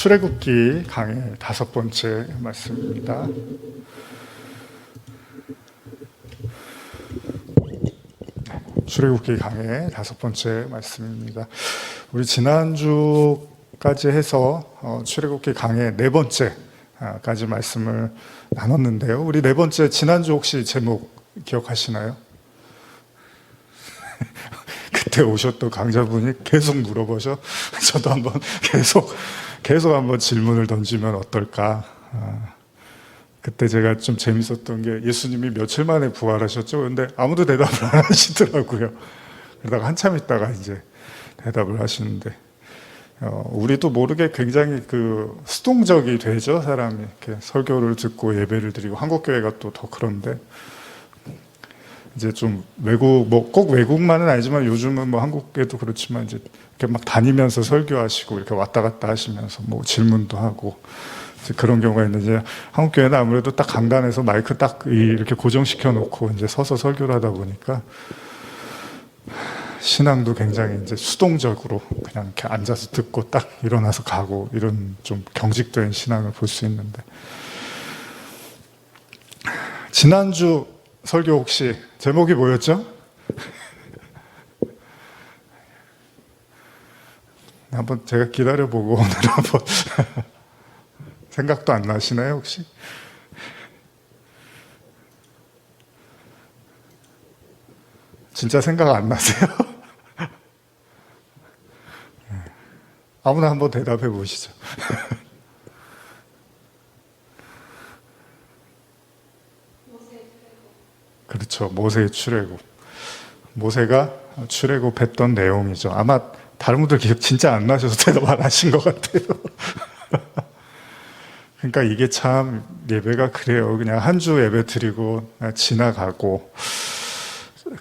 출애굽기 강의 5번째 말씀입니다. 출애굽기 강의 5번째 말씀입니다. 우리 지난주까지 해서 출애굽기 강의 4번째까지 말씀을 나눴는데요. 우리 4번째 지난주 혹시 제목 기억하시나요? 그때 오셨던 강자분이 계속 물어보셔. 저도 한번 계속 한번 질문을 던지면 어떨까. 그때 제가 좀 재밌었던 게 예수님이 며칠 만에 부활하셨죠. 그런데 아무도 대답을 안 하시더라고요. 그러다가 한참 있다가 이제 대답을 하시는데, 우리도 모르게 굉장히 수동적이 되죠. 사람이 이렇게 설교를 듣고 예배를 드리고, 한국교회가 또 더 그런데, 이제 좀 꼭 외국만은 아니지만 요즘은 뭐 한국에도 그렇지만 이제 이렇게 막 다니면서 설교하시고 이렇게 왔다 갔다 하시면서 뭐 질문도 하고 이제 그런 경우가 있는데, 한국교회는 아무래도 딱 강단에서 마이크 딱 이렇게 고정시켜 놓고 이제 서서 설교를 하다 보니까 신앙도 굉장히 이제 수동적으로 그냥 이렇게 앉아서 듣고 딱 일어나서 가고 이런 좀 경직된 신앙을 볼 수 있는데, 지난주 설교 혹시 제목이 뭐였죠? 한번 제가 기다려보고 오늘 한번 생각도 안 나시나요 혹시? 진짜 생각 안 나세요? 아무나 한번 대답해 보시죠. 그렇죠. 모세의 출애굽. 모세가 출애굽했던 내용이죠. 아마 다른 분들 기억 진짜 안 나셔서 대답 안 하신 것 같아요. 그러니까 이게 참 예배가 그래요. 그냥 한 주 예배 드리고 지나가고.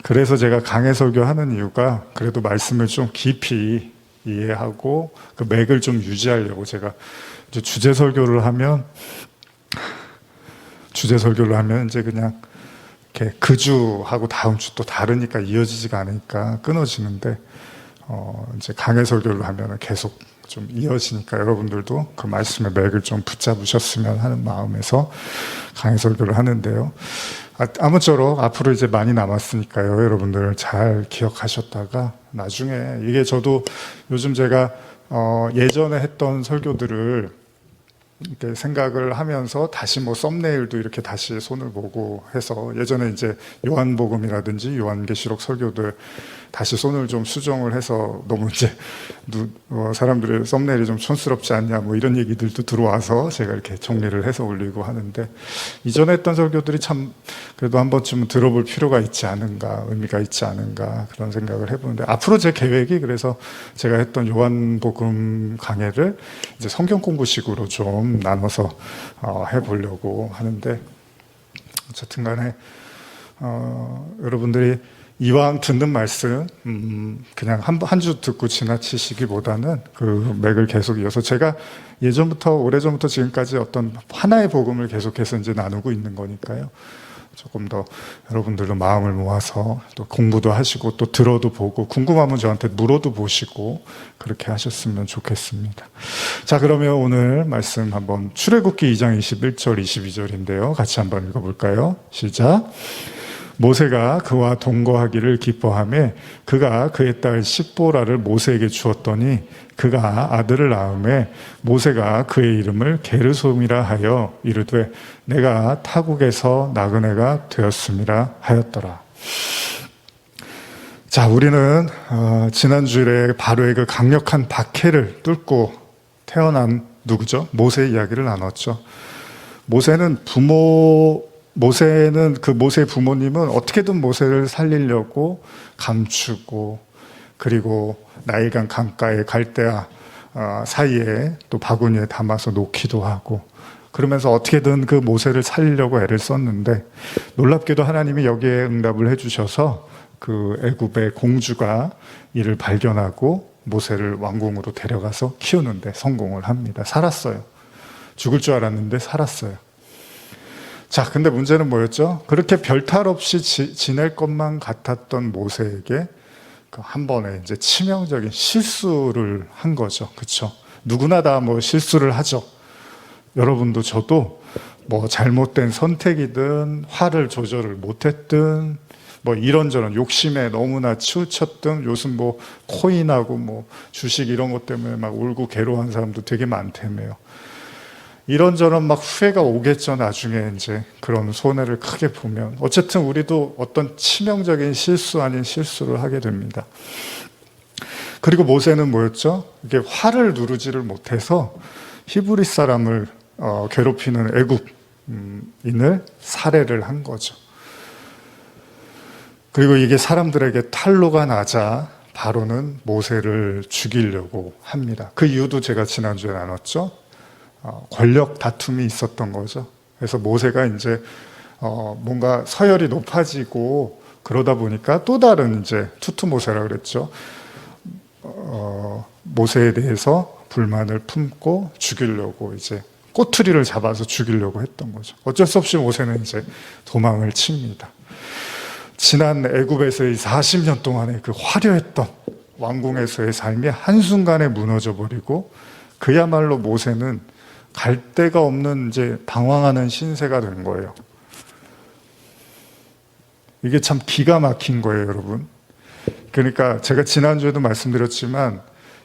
그래서 제가 강해 설교하는 이유가 그래도 말씀을 좀 깊이 이해하고 그 맥을 좀 유지하려고, 제가 이제 주제 설교를 하면 이제 그냥 이렇게 그 주하고 다음 주 또 다르니까 이어지지가 않으니까 끊어지는데, 이제 강해 설교를 하면 계속 좀 이어지니까 여러분들도 그 말씀의 맥을 좀 붙잡으셨으면 하는 마음에서 강해 설교를 하는데요. 아무쪼록 앞으로 이제 많이 남았으니까요. 여러분들 잘 기억하셨다가 나중에, 이게 저도 요즘 제가 예전에 했던 설교들을 이렇게 생각을 하면서 다시 뭐 썸네일도 이렇게 다시 손을 보고 해서, 예전에 이제 요한복음이라든지 요한계시록 설교들 다시 손을 좀 수정을 해서, 너무 이제 사람들의 썸네일이 좀 촌스럽지 않냐 뭐 이런 얘기들도 들어와서 제가 이렇게 정리를 해서 올리고 하는데, 이전에 했던 설교들이 참 그래도 한 번쯤은 들어볼 필요가 있지 않은가, 의미가 있지 않은가, 그런 생각을 해보는데, 앞으로 제 계획이, 그래서 제가 했던 요한복음 강해를 이제 성경 공부식으로 좀 나눠서 해보려고 하는데, 어쨌든 간에 여러분들이 이왕 듣는 말씀 그냥 한 주 듣고 지나치시기보다는 그 맥을 계속 이어서, 제가 예전부터 오래전부터 지금까지 어떤 하나의 복음을 계속해서 이제 나누고 있는 거니까요. 조금 더 여러분들도 마음을 모아서 또 공부도 하시고 또 들어도 보고 궁금하면 저한테 물어도 보시고 그렇게 하셨으면 좋겠습니다. 자, 그러면 오늘 말씀 한번 출애굽기 2장 21절 22절인데요. 같이 한번 읽어볼까요? 시작. 모세가 그와 동거하기를 기뻐하며 그가 그의 딸 십보라를 모세에게 주었더니 그가 아들을 낳음에 모세가 그의 이름을 게르솜이라 하여 이르되 내가 타국에서 나그네가 되었음이라 하였더라. 자, 우리는 지난주에 바로의 그 강력한 박해를 뚫고 태어난 누구죠? 모세 이야기를 나눴죠. 모세는 모세의 부모님은 어떻게든 모세를 살리려고 감추고, 그리고 나일강 강가의 갈대아 사이에 또 바구니에 담아서 놓기도 하고, 그러면서 어떻게든 그 모세를 살리려고 애를 썼는데, 놀랍게도 하나님이 여기에 응답을 해주셔서 그 애굽의 공주가 이를 발견하고 모세를 왕궁으로 데려가서 키우는데 성공을 합니다. 살았어요. 죽을 줄 알았는데 살았어요. 자, 근데 문제는 뭐였죠? 그렇게 별탈 없이 지낼 것만 같았던 모세에게 한 번에 이제 치명적인 실수를 한 거죠. 그렇죠? 누구나 다 뭐 실수를 하죠. 여러분도 저도 뭐 잘못된 선택이든 화를 조절을 못했든 뭐 이런저런 욕심에 너무나 치우쳤든 요즘 뭐 코인하고 뭐 주식 이런 것 때문에 막 울고 괴로워하는 사람도 되게 많다며요. 이런저런 막 후회가 오겠죠. 나중에 이제 그런 손해를 크게 보면. 어쨌든 우리도 어떤 치명적인 실수 아닌 실수를 하게 됩니다. 그리고 모세는 뭐였죠? 이게 화를 누르지를 못해서 히브리 사람을 괴롭히는 애굽인을 살해를 한 거죠. 그리고 이게 사람들에게 탄로가 나자 바로는 모세를 죽이려고 합니다. 그 이유도 제가 지난주에 나눴죠. 권력 다툼이 있었던 거죠. 그래서 모세가 이제 뭔가 서열이 높아지고 그러다 보니까 또 다른 이제 투투모세라 그랬죠. 모세에 대해서 불만을 품고 죽이려고 이제 꼬투리를 잡아서 죽이려고 했던 거죠. 어쩔 수 없이 모세는 이제 도망을 칩니다. 지난 애굽에서의 40년 동안의 그 화려했던 왕궁에서의 삶이 한순간에 무너져 버리고 그야말로 모세는 갈 데가 없는 이제 방황하는 신세가 된 거예요. 이게 참 기가 막힌 거예요, 여러분. 그러니까 제가 지난주에도 말씀드렸지만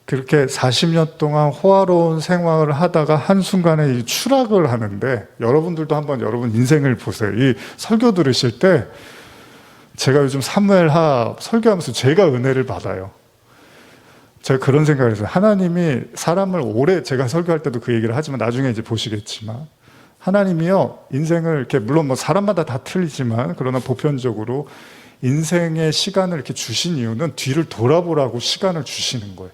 그렇게 40년 동안 호화로운 생활을 하다가 한순간에 이 추락을 하는데 여러분들도 한번 여러분 인생을 보세요. 이 설교 들으실 때 제가 요즘 사무엘하 설교하면서 제가 은혜를 받아요. 제가 그런 생각을 했어요. 하나님이 사람을 오래, 제가 설교할 때도 그 얘기를 하지만 나중에 이제 보시겠지만 하나님이요 인생을 이렇게 물론 뭐 사람마다 다 틀리지만 그러나 보편적으로 인생의 시간을 이렇게 주신 이유는 뒤를 돌아보라고 시간을 주시는 거예요.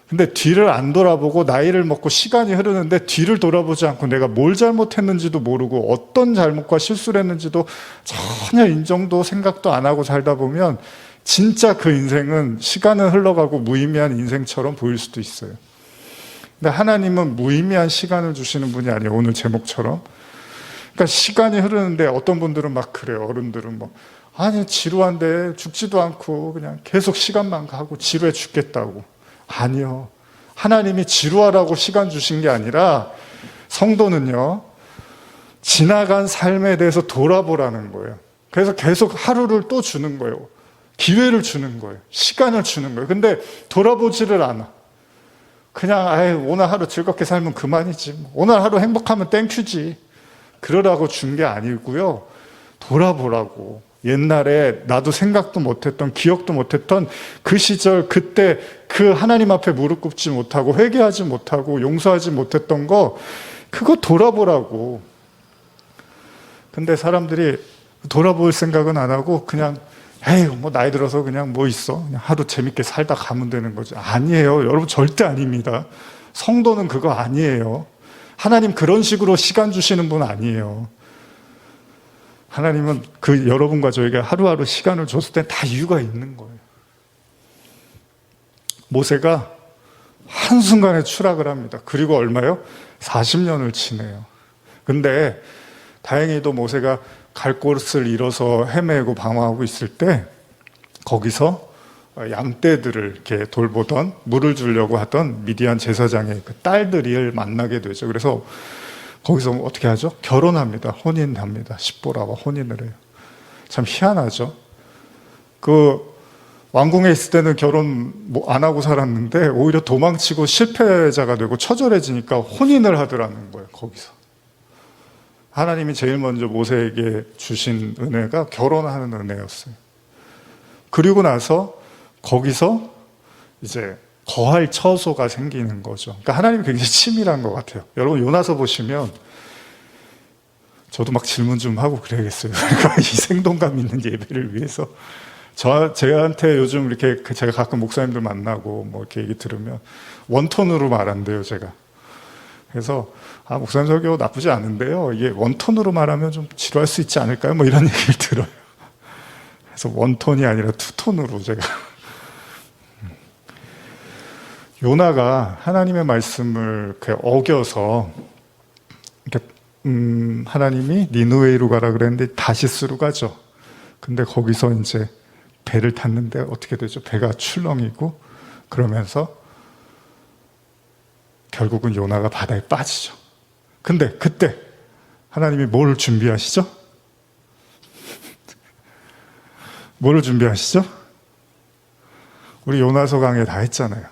근데 뒤를 안 돌아보고 나이를 먹고 시간이 흐르는데 뒤를 돌아보지 않고 내가 뭘 잘못했는지도 모르고 어떤 잘못과 실수를 했는지도 전혀 인정도 생각도 안 하고 살다 보면 진짜 그 인생은 시간은 흘러가고 무의미한 인생처럼 보일 수도 있어요. 근데 하나님은 무의미한 시간을 주시는 분이 아니에요. 오늘 제목처럼. 그러니까 시간이 흐르는데 어떤 분들은 막 그래요. 어른들은 뭐 아니 지루한데 죽지도 않고 그냥 계속 시간만 가고 지루해 죽겠다고. 아니요. 하나님이 지루하라고 시간 주신 게 아니라 성도는요. 지나간 삶에 대해서 돌아보라는 거예요. 그래서 계속 하루를 또 주는 거예요. 기회를 주는 거예요. 시간을 주는 거예요. 근데 돌아보지를 않아. 그냥 오늘 하루 즐겁게 살면 그만이지. 오늘 하루 행복하면 땡큐지. 그러라고 준 게 아니고요. 돌아보라고. 옛날에 나도 생각도 못했던 기억도 못했던 그 시절 그때 그 하나님 앞에 무릎 꿇지 못하고 회개하지 못하고 용서하지 못했던 거 그거 돌아보라고. 근데 사람들이 돌아볼 생각은 안 하고 그냥 에휴 뭐 나이 들어서 그냥 뭐 있어 그냥 하루 재밌게 살다 가면 되는 거죠. 아니에요. 여러분 절대 아닙니다. 성도는 그거 아니에요. 하나님 그런 식으로 시간 주시는 분 아니에요. 하나님은 그 여러분과 저에게 하루하루 시간을 줬을 때 다 이유가 있는 거예요. 모세가 한순간에 추락을 합니다. 그리고 얼마요? 40년을 지내요. 근데 다행히도 모세가 갈 곳을 잃어서 헤매고 방황하고 있을 때 거기서 양떼들을 이렇게 돌보던 물을 주려고 하던 미디안 제사장의 그 딸들을 만나게 되죠. 그래서 거기서 어떻게 하죠? 결혼합니다. 혼인합니다. 십보라와 혼인을 해요. 참 희한하죠. 그 왕궁에 있을 때는 결혼 안 하고 살았는데 오히려 도망치고 실패자가 되고 처절해지니까 혼인을 하더라는 거예요. 거기서. 하나님이 제일 먼저 모세에게 주신 은혜가 결혼하는 은혜였어요. 그리고 나서 거기서 이제 거할 처소가 생기는 거죠. 그러니까 하나님이 굉장히 치밀한 것 같아요. 여러분 요나서 보시면 저도 막 질문 좀 하고 그래야겠어요. 그러니까 이 생동감 있는 예배를 위해서 저한테 요즘 이렇게 제가 가끔 목사님들 만나고 뭐 이렇게 얘기 들으면 원톤으로 말한대요, 제가. 그래서 목사님 설교 나쁘지 않은데요. 이게 원톤으로 말하면 좀 지루할 수 있지 않을까요? 뭐 이런 얘기를 들어요. 그래서 원톤이 아니라 투톤으로 제가. 요나가 하나님의 말씀을 어겨서 하나님이 니느웨이로 가라 그랬는데 다시스로 가죠. 근데 거기서 이제 배를 탔는데 어떻게 되죠? 배가 출렁이고 그러면서 결국은 요나가 바다에 빠지죠. 근데 그때 하나님이 뭘 준비하시죠? 뭘 준비하시죠? 우리 요나서 강의 다 했잖아요.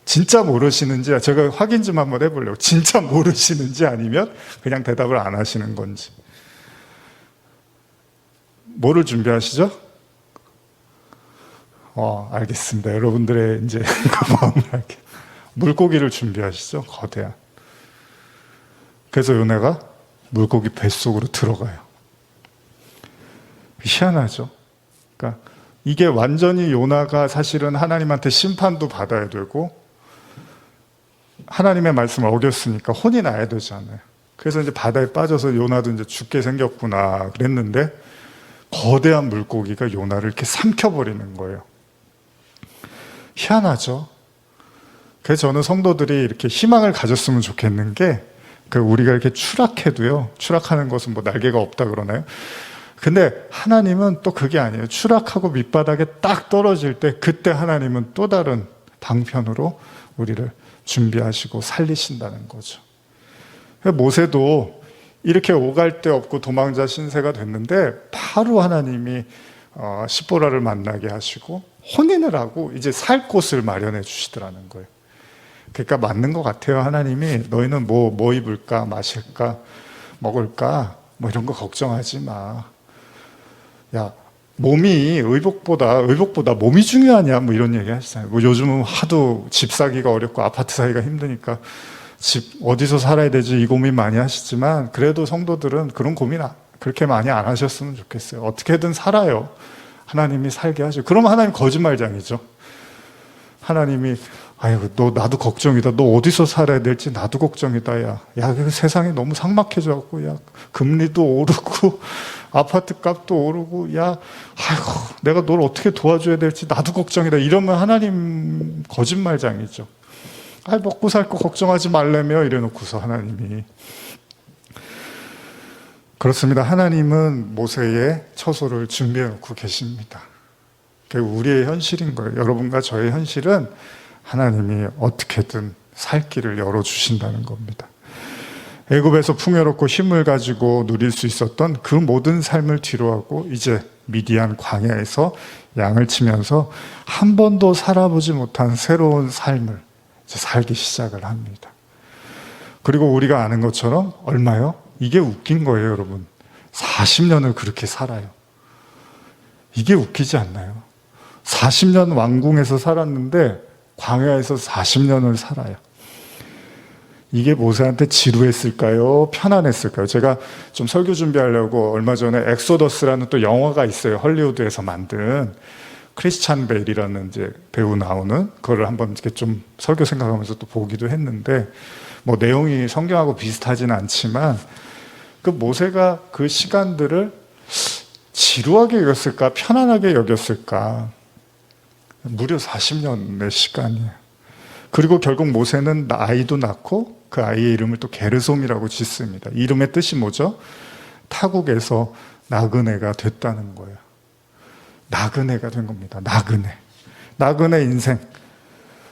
진짜 모르시는지 제가 확인 좀 한번 해보려고. 진짜 모르시는지 아니면 그냥 대답을 안 하시는 건지. 뭐를 준비하시죠? 알겠습니다. 여러분들의 이제 그 마음을 알게. 물고기를 준비하시죠? 거대한. 그래서 요나가 물고기 뱃속으로 들어가요. 희한하죠? 그러니까 이게 완전히 요나가 사실은 하나님한테 심판도 받아야 되고 하나님의 말씀을 어겼으니까 혼이 나야 되잖아요. 그래서 이제 바다에 빠져서 요나도 이제 죽게 생겼구나 그랬는데 거대한 물고기가 요나를 이렇게 삼켜버리는 거예요. 희한하죠? 그래서 저는 성도들이 이렇게 희망을 가졌으면 좋겠는 게 우리가 이렇게 추락해도요. 추락하는 것은 뭐 날개가 없다 그러나요? 근데 하나님은 또 그게 아니에요. 추락하고 밑바닥에 딱 떨어질 때 그때 하나님은 또 다른 방편으로 우리를 준비하시고 살리신다는 거죠. 모세도 이렇게 오갈 데 없고 도망자 신세가 됐는데 바로 하나님이 시보라를 만나게 하시고 혼인을 하고 이제 살 곳을 마련해 주시더라는 거예요. 그러니까 맞는 것 같아요. 하나님이 너희는 뭐 입을까 마실까 먹을까 뭐 이런 거 걱정하지 마. 야 몸이 의복보다 몸이 중요하냐 뭐 이런 얘기 하시잖아요. 뭐 요즘은 하도 집 사기가 어렵고 아파트 사기가 힘드니까 집 어디서 살아야 되지 이 고민 많이 하시지만 그래도 성도들은 그런 고민 그렇게 많이 안 하셨으면 좋겠어요. 어떻게든 살아요. 하나님이 살게 하죠. 그러면 하나님 거짓말장이죠. 하나님이 아이고 너 나도 걱정이다. 너 어디서 살아야 될지 나도 걱정이다. 야 세상이 너무 삭막해져갖고 야 금리도 오르고 아파트 값도 오르고 야 아이고 내가 널 어떻게 도와줘야 될지 나도 걱정이다. 이러면 하나님 거짓말장이죠. 먹고 살 거 걱정하지 말라며 이래놓고서 하나님이 그렇습니다. 하나님은 모세의 처소를 준비해놓고 계십니다. 그게 우리의 현실인 거예요. 여러분과 저의 현실은 하나님이 어떻게든 살 길을 열어주신다는 겁니다. 애굽에서 풍요롭고 힘을 가지고 누릴 수 있었던 그 모든 삶을 뒤로하고 이제 미디안 광야에서 양을 치면서 한 번도 살아보지 못한 새로운 삶을 이제 살기 시작을 합니다. 그리고 우리가 아는 것처럼 얼마요? 이게 웃긴 거예요, 여러분. 40년을 그렇게 살아요. 이게 웃기지 않나요? 40년 왕궁에서 살았는데 광야에서 40년을 살아요. 이게 모세한테 지루했을까요? 편안했을까요? 제가 좀 설교 준비하려고 얼마 전에 엑소더스라는 또 영화가 있어요. 헐리우드에서 만든 크리스찬 베일이라는 이제 배우 나오는 그거를 한번 이렇게 좀 설교 생각하면서 또 보기도 했는데 뭐 내용이 성경하고 비슷하지는 않지만 그 모세가 그 시간들을 지루하게 여겼을까? 편안하게 여겼을까? 무려 40년의 시간이에요. 그리고 결국 모세는 아이도 낳고 그 아이의 이름을 또 게르솜이라고 짓습니다. 이름의 뜻이 뭐죠? 타국에서 나그네가 됐다는 거예요. 나그네가 된 겁니다. 나그네 인생.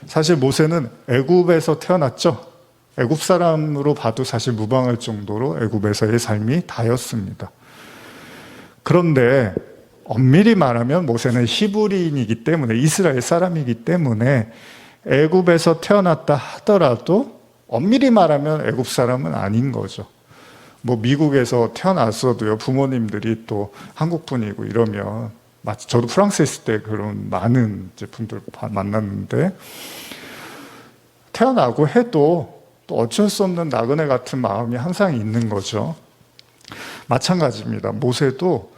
사실 모세는 애굽에서 태어났죠. 애굽 사람으로 봐도 사실 무방할 정도로 애굽에서의 삶이 다였습니다. 그런데 엄밀히 말하면 모세는 히브리인이기 때문에 이스라엘 사람이기 때문에 애굽에서 태어났다 하더라도 엄밀히 말하면 애굽 사람은 아닌 거죠. 뭐 미국에서 태어났어도요 부모님들이 또 한국 분이고 이러면 저도 프랑스에 있을 때 그런 많은 분들 만났는데 태어나고 해도 또 어쩔 수 없는 나그네 같은 마음이 항상 있는 거죠. 마찬가지입니다. 모세도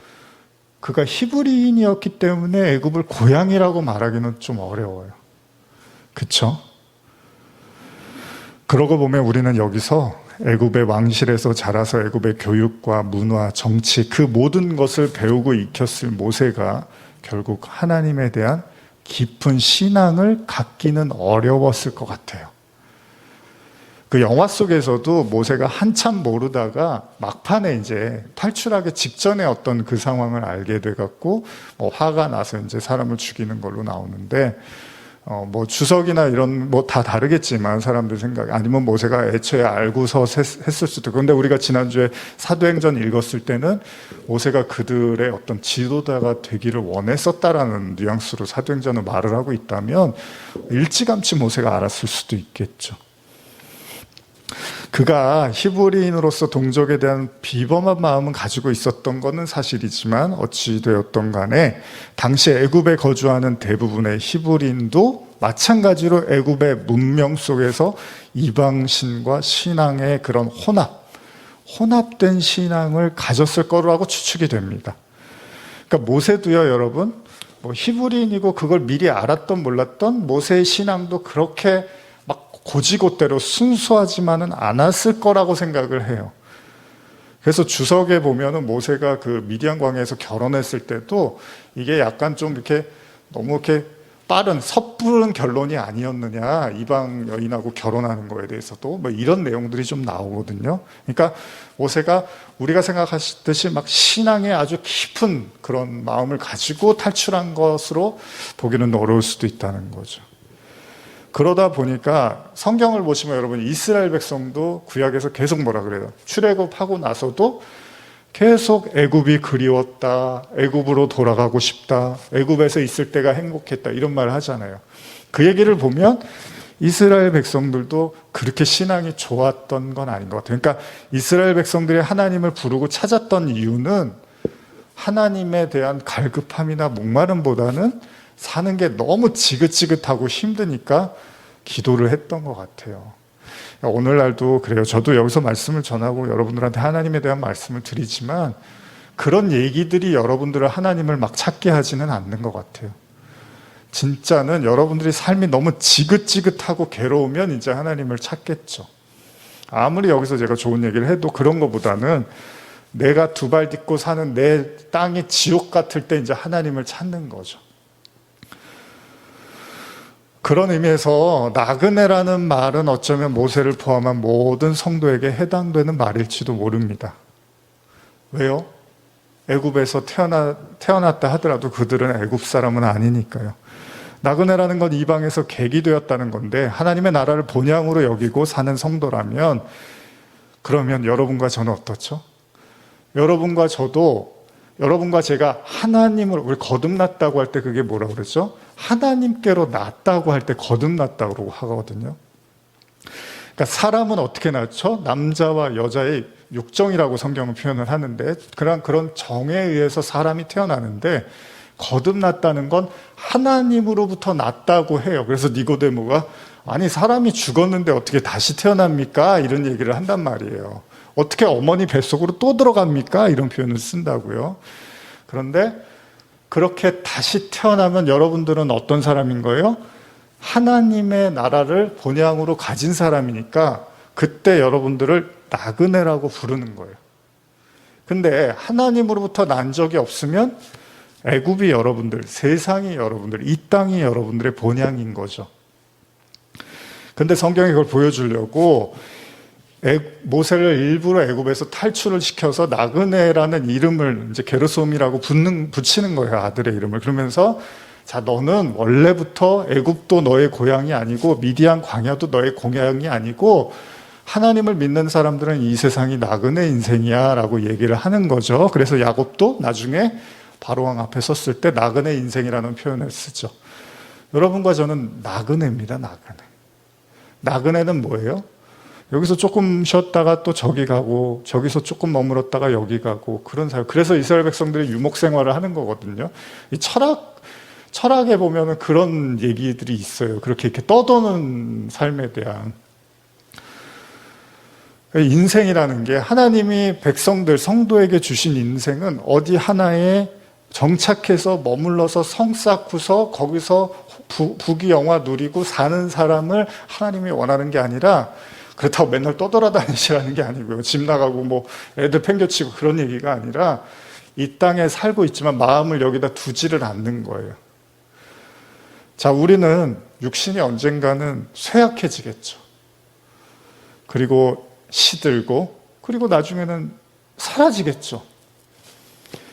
그가 히브리인이었기 때문에 애굽을 고향이라고 말하기는 좀 어려워요. 그렇죠? 그러고 보면 우리는 여기서 애굽의 왕실에서 자라서 애굽의 교육과 문화, 정치 그 모든 것을 배우고 익혔을 모세가 결국 하나님에 대한 깊은 신앙을 갖기는 어려웠을 것 같아요. 그 영화 속에서도 모세가 한참 모르다가 막판에 이제 탈출하기 직전에 어떤 그 상황을 알게 돼갖고 화가 나서 이제 사람을 죽이는 걸로 나오는데 뭐 주석이나 이런 뭐 다 다르겠지만 사람들 생각 아니면 모세가 애초에 알고서 했을 수도 있고 그런데 우리가 지난주에 사도행전 읽었을 때는 모세가 그들의 어떤 지도자가 되기를 원했었다라는 뉘앙스로 사도행전은 말을 하고 있다면 일찌감치 모세가 알았을 수도 있겠죠. 그가 히브리인으로서 동족에 대한 비범한 마음은 가지고 있었던 것은 사실이지만 어찌 되었던 간에 당시 애굽에 거주하는 대부분의 히브리인도 마찬가지로 애굽의 문명 속에서 이방신과 신앙의 그런 혼합된 신앙을 가졌을 거라고 추측이 됩니다. 그러니까 모세도요, 여러분, 뭐 히브리인이고 그걸 미리 알았던 몰랐던 모세의 신앙도 그렇게 고지고대로 순수하지만은 않았을 거라고 생각을 해요. 그래서 주석에 보면은 모세가 그 미디안 광야에서 결혼했을 때도 이게 약간 좀 이렇게 너무 이렇게 빠른 섣부른 결론이 아니었느냐, 이방 여인하고 결혼하는 거에 대해서도 뭐 이런 내용들이 좀 나오거든요. 그러니까 모세가 우리가 생각하시듯이 막 신앙에 아주 깊은 그런 마음을 가지고 탈출한 것으로 보기는 어려울 수도 있다는 거죠. 그러다 보니까 성경을 보시면 여러분 이스라엘 백성도 구약에서 계속 뭐라 그래요? 출애굽하고 나서도 계속 애굽이 그리웠다, 애굽으로 돌아가고 싶다, 애굽에서 있을 때가 행복했다 이런 말을 하잖아요. 그 얘기를 보면 이스라엘 백성들도 그렇게 신앙이 좋았던 건 아닌 것 같아요. 그러니까 이스라엘 백성들이 하나님을 부르고 찾았던 이유는 하나님에 대한 갈급함이나 목마름보다는 사는 게 너무 지긋지긋하고 힘드니까 기도를 했던 것 같아요. 오늘날도 그래요. 저도 여기서 말씀을 전하고 여러분들한테 하나님에 대한 말씀을 드리지만 그런 얘기들이 여러분들을 하나님을 막 찾게 하지는 않는 것 같아요. 진짜는 여러분들이 삶이 너무 지긋지긋하고 괴로우면 이제 하나님을 찾겠죠. 아무리 여기서 제가 좋은 얘기를 해도 그런 것보다는 내가 두 발 딛고 사는 내 땅이 지옥 같을 때 이제 하나님을 찾는 거죠. 그런 의미에서 나그네라는 말은 어쩌면 모세를 포함한 모든 성도에게 해당되는 말일지도 모릅니다. 왜요? 애굽에서 태어났다 하더라도 그들은 애굽 사람은 아니니까요. 나그네라는 건 이방에서 객이 되었다는 건데 하나님의 나라를 본향으로 여기고 사는 성도라면 그러면 여러분과 저는 어떻죠? 여러분과 저도 여러분과 제가 하나님을 우리 거듭났다고 할 때 그게 뭐라고 그러죠? 하나님께로 났다고 할 때 거듭났다고 하거든요. 그러니까 사람은 어떻게 낳죠? 남자와 여자의 육정이라고 성경은 표현을 하는데 그런 정에 의해서 사람이 태어나는데 거듭났다는 건 하나님으로부터 났다고 해요. 그래서 니고데모가 아니 사람이 죽었는데 어떻게 다시 태어납니까? 이런 얘기를 한단 말이에요. 어떻게 어머니 뱃속으로 또 들어갑니까? 이런 표현을 쓴다고요. 그런데 그렇게 다시 태어나면 여러분들은 어떤 사람인 거예요? 하나님의 나라를 본향으로 가진 사람이니까 그때 여러분들을 나그네라고 부르는 거예요. 근데 하나님으로부터 난 적이 없으면 애굽이 여러분들, 세상이 여러분들, 이 땅이 여러분들의 본향인 거죠. 근데 성경이 그걸 보여주려고 모세를 일부러 애굽에서 탈출을 시켜서 나그네라는 이름을 이제 게르솜이라고 붙이는 거예요. 아들의 이름을. 그러면서 자, 너는 원래부터 애굽도 너의 고향이 아니고 미디안 광야도 너의 고향이 아니고 하나님을 믿는 사람들은 이 세상이 나그네 인생이야 라고 얘기를 하는 거죠. 그래서 야곱도 나중에 바로왕 앞에 섰을 때 나그네 인생이라는 표현을 쓰죠. 여러분과 저는 나그네입니다. 나그네. 나그네는 뭐예요? 여기서 조금 쉬었다가 또 저기 가고 저기서 조금 머물렀다가 여기 가고 그런 사람. 그래서 이스라엘 백성들이 유목 생활을 하는 거거든요. 이 철학에 보면은 그런 얘기들이 있어요. 그렇게 이렇게 떠도는 삶에 대한. 인생이라는 게 하나님이 백성들, 성도에게 주신 인생은 어디 하나에 정착해서 머물러서 성 쌓고서 거기서 부귀영화 누리고 사는 사람을 하나님이 원하는 게 아니라 그렇다고 맨날 떠돌아다니시라는 게 아니고요. 집 나가고 뭐 애들 팽겨치고 그런 얘기가 아니라 이 땅에 살고 있지만 마음을 여기다 두지를 않는 거예요. 자, 우리는 육신이 언젠가는 쇠약해지겠죠. 그리고 시들고 그리고 나중에는 사라지겠죠.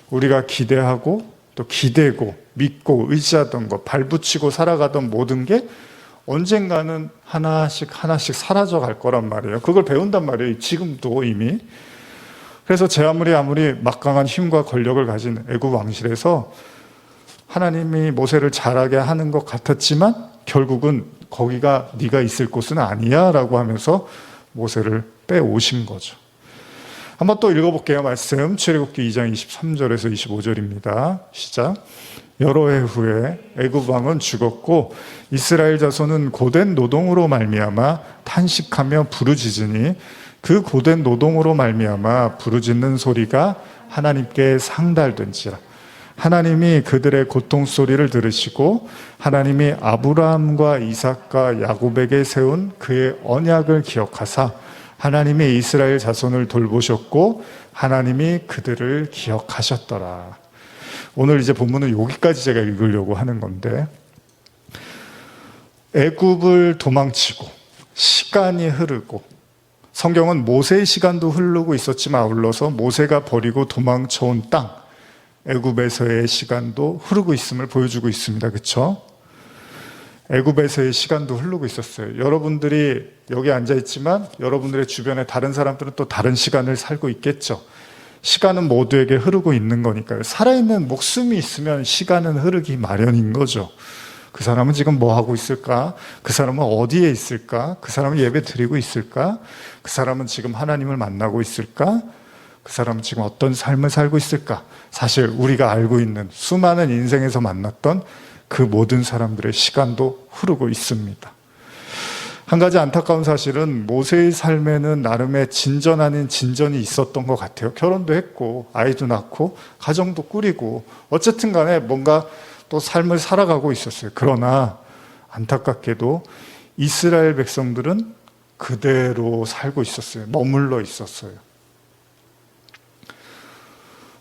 우리가 기대하고 또 기대고 믿고 의지하던 것, 발붙이고 살아가던 모든 게 언젠가는 하나씩 하나씩 사라져 갈 거란 말이에요. 그걸 배운단 말이에요. 지금도 이미. 그래서 제 아무리 막강한 힘과 권력을 가진 애굽 왕실에서 하나님이 모세를 자라게 하는 것 같았지만 결국은 거기가 네가 있을 곳은 아니야 라고 하면서 모세를 빼오신 거죠. 한번 또 읽어볼게요. 말씀 출애굽기 2장 23절에서 25절입니다. 시작. 여러 해 후에 애굽 왕은 죽었고 이스라엘 자손은 고된 노동으로 말미암아 탄식하며 부르짖으니 그 고된 노동으로 말미암아 부르짖는 소리가 하나님께 상달된지라. 하나님이 그들의 고통 소리를 들으시고 하나님이 아브라함과 이삭과 야곱에게 세운 그의 언약을 기억하사 하나님이 이스라엘 자손을 돌보셨고 하나님이 그들을 기억하셨더라. 오늘 이제 본문은 여기까지 제가 읽으려고 하는 건데, 애굽을 도망치고 시간이 흐르고 성경은 모세의 시간도 흐르고 있었지만 아울러서 모세가 버리고 도망쳐온 땅 애굽에서의 시간도 흐르고 있음을 보여주고 있습니다. 그렇죠? 애굽에서의 시간도 흐르고 있었어요. 여러분들이 여기 앉아 있지만 여러분들의 주변에 다른 사람들은 또 다른 시간을 살고 있겠죠. 시간은 모두에게 흐르고 있는 거니까요. 살아있는 목숨이 있으면 시간은 흐르기 마련인 거죠. 그 사람은 지금 뭐 하고 있을까? 그 사람은 어디에 있을까? 그 사람은 예배 드리고 있을까? 그 사람은 지금 하나님을 만나고 있을까? 그 사람은 지금 어떤 삶을 살고 있을까? 사실 우리가 알고 있는 수많은 인생에서 만났던 그 모든 사람들의 시간도 흐르고 있습니다. 한 가지 안타까운 사실은 모세의 삶에는 나름의 진전 아닌 진전이 있었던 것 같아요. 결혼도 했고 아이도 낳고 가정도 꾸리고 어쨌든 간에 뭔가 또 삶을 살아가고 있었어요. 그러나 안타깝게도 이스라엘 백성들은 그대로 살고 있었어요. 머물러 있었어요.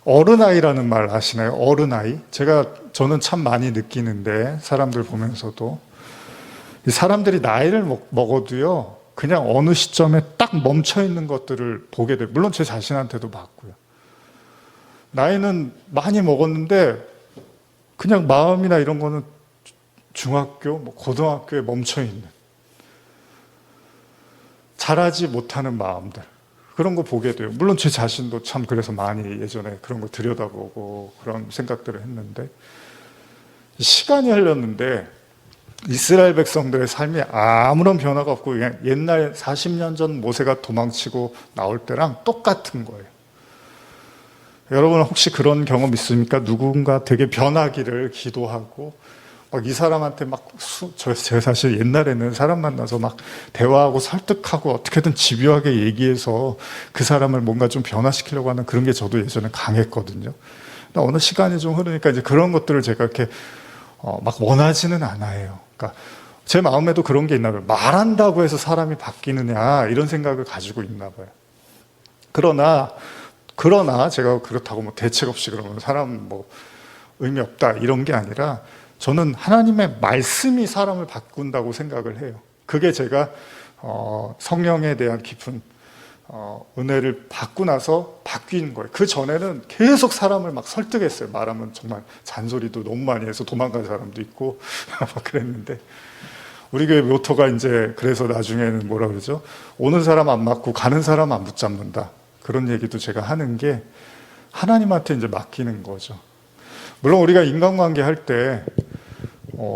어른아이라는 말 아시나요? 어른아이. 저는 참 많이 느끼는데 사람들 보면서도 사람들이 나이를 먹어도요 그냥 어느 시점에 딱 멈춰있는 것들을 보게 돼요. 물론 제 자신한테도 봤고요. 나이는 많이 먹었는데 그냥 마음이나 이런 거는 중학교, 고등학교에 멈춰있는, 자라지 못하는 마음들, 그런 거 보게 돼요. 물론 제 자신도 참 그래서 많이 예전에 그런 거 들여다보고 그런 생각들을 했는데, 시간이 흘렀는데 이스라엘 백성들의 삶이 아무런 변화가 없고 그냥 옛날 40년 전 모세가 도망치고 나올 때랑 똑같은 거예요. 여러분 혹시 그런 경험 있습니까? 누군가 되게 변하기를 기도하고 막 이 사람한테 제가 사실 옛날에는 사람 만나서 막 대화하고 설득하고 어떻게든 집요하게 얘기해서 그 사람을 뭔가 좀 변화시키려고 하는 그런 게 저도 예전에 강했거든요. 근데 어느 시간이 좀 흐르니까 이제 그런 것들을 제가 이렇게 막 원하지는 않아요. 그러니까 제 마음에도 그런 게 있나 봐요. 말한다고 해서 사람이 바뀌느냐 이런 생각을 가지고 있나 봐요. 그러나 제가 그렇다고 대책 없이 그러면 사람 의미 없다 이런 게 아니라 저는 하나님의 말씀이 사람을 바꾼다고 생각을 해요. 그게 제가 성령에 대한 깊은 은혜를 받고 나서 바뀐 거예요. 그 전에는 계속 사람을 막 설득했어요. 말하면 정말 잔소리도 너무 많이 해서 도망간 사람도 있고 막 그랬는데, 우리 교회 모토가 이제 그래서 나중에는 뭐라 그러죠? 오는 사람 안 맞고 가는 사람 안 붙잡는다. 그런 얘기도 제가 하는 게 하나님한테 이제 맡기는 거죠. 물론 우리가 인간관계 할 때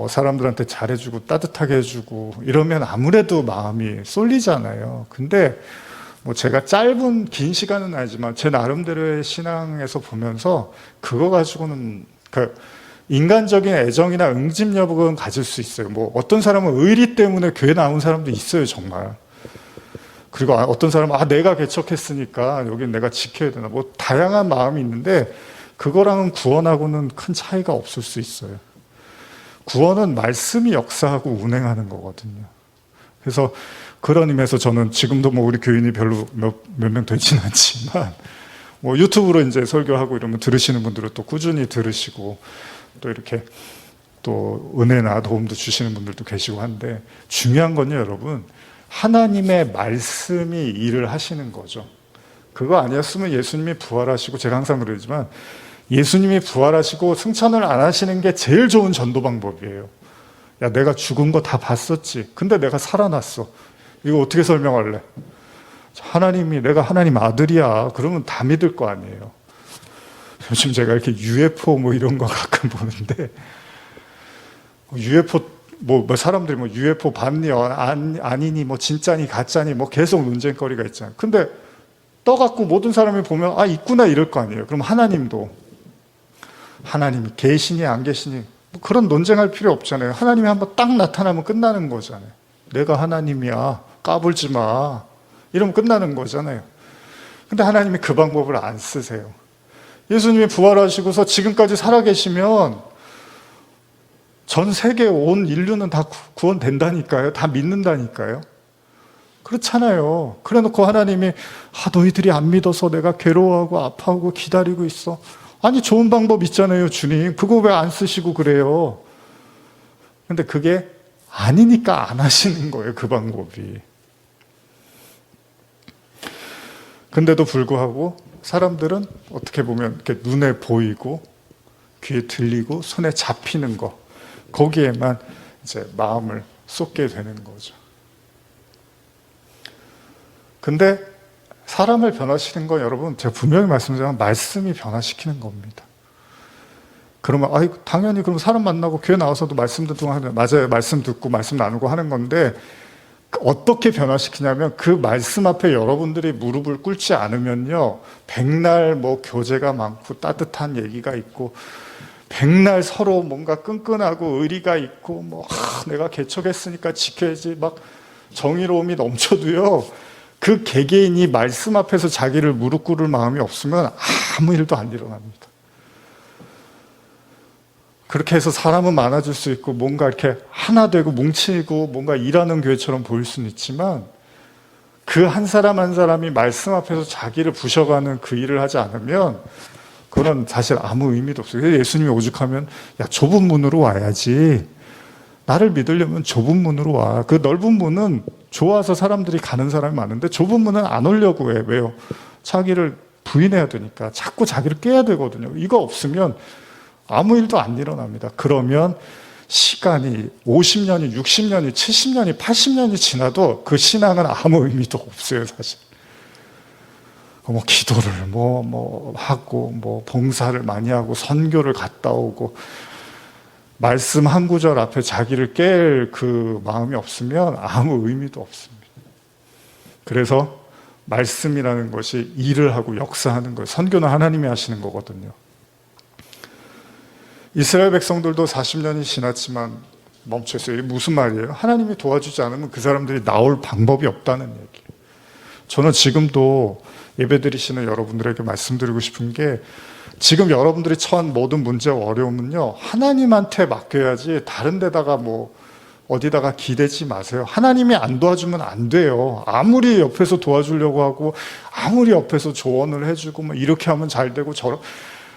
사람들한테 잘해주고 따뜻하게 해주고 이러면 아무래도 마음이 쏠리잖아요. 근데 제가 긴 시간은 아니지만 제 나름대로의 신앙에서 보면서 그거 가지고는 인간적인 애정이나 응집력은 가질 수 있어요. 어떤 사람은 의리 때문에 교회 나온 사람도 있어요, 정말. 그리고 어떤 사람은 내가 개척했으니까 여긴 내가 지켜야 되나, 다양한 마음이 있는데 그거랑은 구원하고는 큰 차이가 없을 수 있어요. 구원은 말씀이 역사하고 운행하는 거거든요. 그래서 그런 의미에서 저는 지금도 우리 교인이 별로 몇 명 되지는 않지만 유튜브로 이제 설교하고 이러면 들으시는 분들은 또 꾸준히 들으시고 또 이렇게 또 은혜나 도움도 주시는 분들도 계시고 한데, 중요한 건요 여러분, 하나님의 말씀이 일을 하시는 거죠. 그거 아니었으면 예수님이 부활하시고, 제가 항상 그러지만 예수님이 부활하시고 승천을 안 하시는 게 제일 좋은 전도 방법이에요. 야, 내가 죽은 거 다 봤었지. 근데 내가 살아났어. 이거 어떻게 설명할래? 하나님이, 내가 하나님 아들이야. 그러면 다 믿을 거 아니에요. 요즘 제가 이렇게 UFO 뭐 이런 거 가끔 보는데, UFO, 뭐 사람들이 뭐 UFO 봤니, 아니니, 뭐 진짜니, 가짜니, 뭐 계속 논쟁거리가 있잖아요. 근데 떠갖고 모든 사람이 보면, 아, 있구나 이럴 거 아니에요. 그럼 하나님도, 하나님이 계시니 안 계시니, 뭐 그런 논쟁할 필요 없잖아요. 하나님이 한번 딱 나타나면 끝나는 거잖아요. 내가 하나님이야. 까불지 마. 이러면 끝나는 거잖아요. 근데 하나님이 그 방법을 안 쓰세요. 예수님이 부활하시고서 지금까지 살아계시면 전 세계 온 인류는 다 구원된다니까요. 다 믿는다니까요. 그렇잖아요. 그래 놓고 하나님이 너희들이 안 믿어서 내가 괴로워하고 아파하고 기다리고 있어. 아니, 좋은 방법 있잖아요, 주님. 그거 왜 안 쓰시고 그래요? 근데 그게 아니니까 안 하시는 거예요, 그 방법이. 근데도 불구하고 사람들은 어떻게 보면 이렇게 눈에 보이고 귀에 들리고 손에 잡히는 거, 거기에만 이제 마음을 쏟게 되는 거죠. 근데 사람을 변화시키는 건 여러분, 제가 분명히 말씀드리면 말씀이 변화시키는 겁니다. 그러면 당연히 그럼 사람 만나고 교회 나와서도 말씀 듣고 하는, 맞아요. 말씀 듣고 말씀 나누고 하는 건데, 어떻게 변화시키냐면 그 말씀 앞에 여러분들이 무릎을 꿇지 않으면요, 백날 뭐 교제가 많고 따뜻한 얘기가 있고 백날 서로 뭔가 끈끈하고 의리가 있고 뭐 내가 개척했으니까 지켜야지 막 정의로움이 넘쳐도요, 그 개개인이 말씀 앞에서 자기를 무릎 꿇을 마음이 없으면 아무 일도 안 일어납니다. 그렇게 해서 사람은 많아질 수 있고 뭔가 이렇게 하나 되고 뭉치고 뭔가 일하는 교회처럼 보일 수는 있지만, 그 한 사람 한 사람이 말씀 앞에서 자기를 부셔가는 그 일을 하지 않으면 그건 사실 아무 의미도 없어요. 예수님이 오죽하면 야, 좁은 문으로 와야지. 나를 믿으려면 좁은 문으로 와. 그 넓은 문은 좋아서 사람들이 가는 사람이 많은데 좁은 문은 안 오려고 해. 왜요? 자기를 부인해야 되니까. 자꾸 자기를 깨야 되거든요. 이거 없으면 아무 일도 안 일어납니다. 그러면 시간이 50년이, 60년이, 70년이, 80년이 지나도 그 신앙은 아무 의미도 없어요, 사실. 뭐 기도를 하고 뭐 봉사를 많이 하고 선교를 갔다 오고 말씀 한 구절 앞에 자기를 깰 그 마음이 없으면 아무 의미도 없습니다. 그래서 말씀이라는 것이 일을 하고 역사하는 거예요. 선교는 하나님이 하시는 거거든요. 이스라엘 백성들도 40년이 지났지만 멈췄어요. 이게 무슨 말이에요? 하나님이 도와주지 않으면 그 사람들이 나올 방법이 없다는 얘기예요. 저는 지금도 예배드리시는 여러분들에게 말씀드리고 싶은 게, 지금 여러분들이 처한 모든 문제와 어려움은요, 하나님한테 맡겨야지 다른 데다가 어디다가 기대지 마세요. 하나님이 안 도와주면 안 돼요. 아무리 옆에서 도와주려고 하고 아무리 옆에서 조언을 해주고 이렇게 하면 잘 되고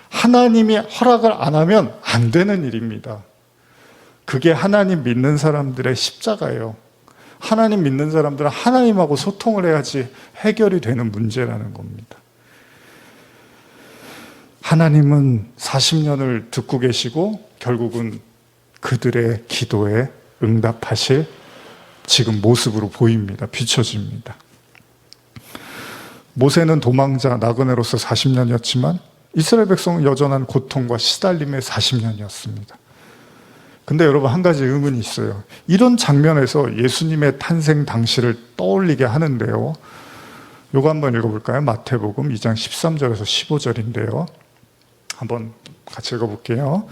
하나님이 허락을 안 하면 안 되는 일입니다. 그게 하나님 믿는 사람들의 십자가예요. 하나님 믿는 사람들은 하나님하고 소통을 해야지 해결이 되는 문제라는 겁니다. 하나님은 40년을 듣고 계시고 결국은 그들의 기도에 응답하실 지금 모습으로 보입니다. 비춰집니다. 모세는 도망자 나그네로서 40년이었지만 이스라엘 백성은 여전한 고통과 시달림의 40년이었습니다. 근데 여러분, 한 가지 의문이 있어요. 이런 장면에서 예수님의 탄생 당시를 떠올리게 하는데요. 요거 한번 읽어볼까요? 마태복음 2장 13절에서 15절인데요. 한번 같이 읽어볼게요.